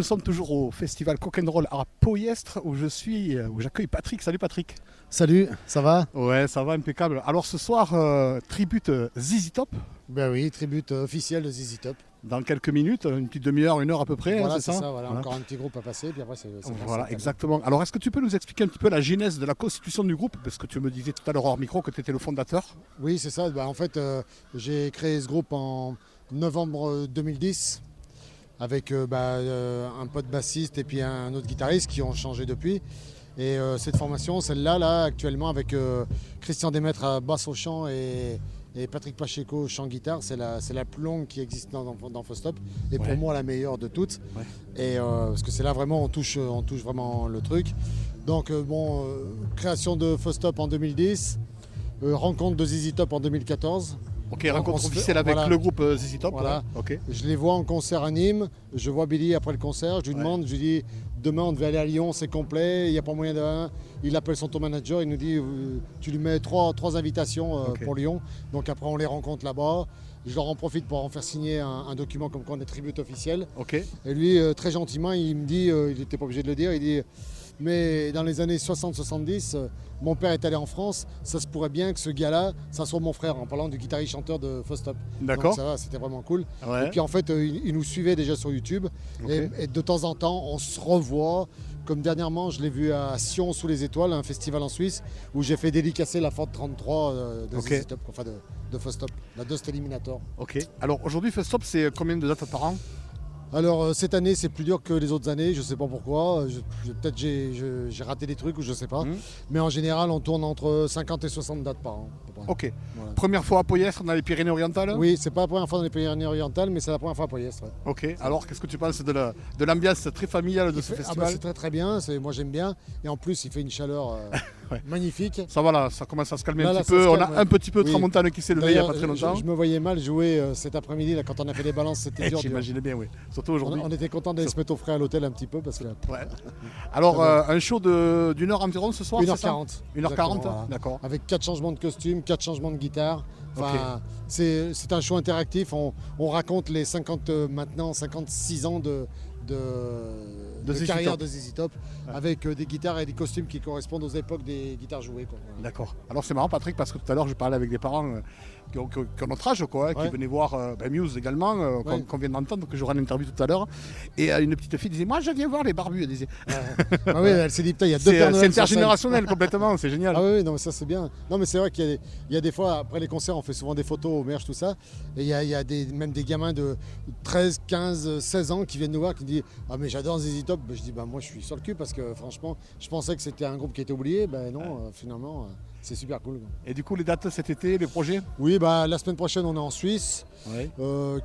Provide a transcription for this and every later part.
sommes toujours au festival Rock'n'Roll à Poyestre où j'accueille Patrick. Salut Patrick. Salut, ça va? Ouais, ça va, impeccable. Alors ce soir, tribute ZZ Top. Ben oui, tribute officielle de ZZ Top. Dans quelques minutes, une petite demi-heure, une heure à peu près, Voilà, hein, c'est ça, voilà. Encore un petit groupe à passer, puis après c'est Voilà, exactement. Alors est-ce que tu peux nous expliquer un petit peu la genèse de la constitution du groupe? Parce que tu me disais tout à l'heure hors micro que tu étais le fondateur. Oui, c'est ça. En fait, j'ai créé ce groupe en novembre 2010 avec un pote bassiste et puis un autre guitariste qui ont changé depuis. Et cette formation, celle-là, actuellement, avec Christian Démètre à basse au chant et Patrick Pacheco au chant guitare, c'est la plus longue qui existe dans Faustop. Et pour moi, la meilleure de toutes. Ouais. Et parce que c'est là vraiment, on touche vraiment le truc. Donc, création de Faustop en 2010, rencontre de ZZ Top en 2014. Ok, rencontre officielle avec le groupe ZZ Top. Voilà. Ouais. Okay. Je les vois en concert à Nîmes, je vois Billy après le concert, je lui demande, je lui dis demain on devait aller à Lyon, c'est complet, il n'y a pas moyen de... Il appelle son tour manager, il nous dit tu lui mets trois invitations pour Lyon. Donc après on les rencontre là-bas. Je leur en profite pour en faire signer un document comme quoi on est tribute officielle. Okay. Et lui, très gentiment, il me dit, il n'était pas obligé de le dire, il dit mais dans les années 60-70, mon père est allé en France, ça se pourrait bien que ce gars-là, ça soit mon frère, en parlant du guitariste chanteur de Faustop. D'accord. Donc ça va, c'était vraiment cool. Ouais. Et puis en fait, il nous suivait déjà sur YouTube. Okay. Et de temps en temps, on se revoit. Comme dernièrement, je l'ai vu à Sion sous les étoiles, un festival en Suisse, où j'ai fait dédicacer la Ford 33 de ZZ Top, enfin de Faustop, la Dust Eliminator. Ok. Alors aujourd'hui, Faustop, c'est combien de dates par an? Alors cette année c'est plus dur que les autres années, je sais pas pourquoi, peut-être j'ai raté des trucs ou je sais pas, mais en général on tourne entre 50 et 60 dates par an. Ok, voilà. Première fois à Poyestre dans les Pyrénées-Orientales? Oui, c'est pas la première fois dans les Pyrénées-Orientales, mais c'est la première fois à Poyestre. Ouais. Ok, alors qu'est-ce que tu penses de l'ambiance très familiale de ce festival? C'est très bien, moi j'aime bien, et en plus il fait une chaleur magnifique. Ça va là, ça commence à se calmer un petit peu, on a un petit peu de tramontane qui s'est levé il n'y a pas très longtemps. Je me voyais mal jouer cet après-midi quand on a fait les balances, c'était dur. J'imaginais bien, oui. Surtout aujourd'hui. On était content d'aller se mettre au frais à l'hôtel un petit peu parce que. Ouais. Alors un show d'une heure environ ce soir? 1h40. 1h40, voilà. D'accord. Avec 4 changements de costume, 4 changements de guitare. Enfin, c'est un show interactif. On raconte les 56 ans de carrière de ZZ Top avec des guitares et des costumes qui correspondent aux époques des guitares jouées. Voilà. D'accord. Alors c'est marrant Patrick parce que tout à l'heure je parlais avec des parents qui ont notre âge qui venaient voir Muse également, qu'on vient d'entendre, que j'aurai une interview tout à l'heure. Et une petite fille disait moi je viens voir les barbus. Elle disait. Ah oui, elle s'est dit putain il y a deux Pères Noël. C'est intergénérationnel complètement, c'est génial. Ah oui, non mais ça c'est bien. Non mais c'est vrai qu'il y a des fois après les concerts on fait souvent des photos au merch tout ça. Et il y a même des gamins de 13, 15, 16 ans qui viennent nous voir qui disent ah mais j'adore ZZ Top. Je dis moi je suis sur le cul parce que franchement je pensais que c'était un groupe qui était oublié. Ben non, finalement c'est super cool. Et du coup les dates cet été, les projets? Oui, la semaine prochaine on est en Suisse. Ouais.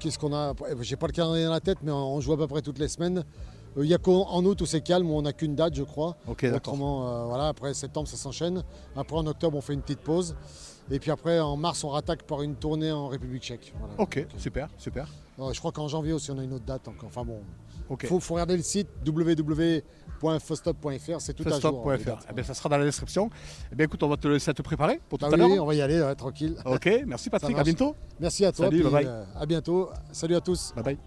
Qu'est-ce qu'on a? J'ai pas le calendrier dans la tête mais on joue à peu près toutes les semaines. Il y a qu'en août où c'est calme, où on n'a qu'une date je crois. Ok, d'accord. Autrement, après septembre ça s'enchaîne. Après en octobre on fait une petite pause. Et puis après en mars on rattaque par une tournée en République tchèque. Voilà. Ok, super. Je crois qu'en janvier aussi on a une autre date encore. Enfin bon. Okay. Faut regarder le site www.faustop.fr, c'est tout à jour. Eh bien, ça sera dans la description. Eh bien, écoute, on va te laisser te préparer pour tout à l'heure. Oui, on va y aller, tranquille. Ok, merci Patrick, à bientôt. Merci à toi. Salut, bye bye. À bientôt. Salut à tous. Bye bye.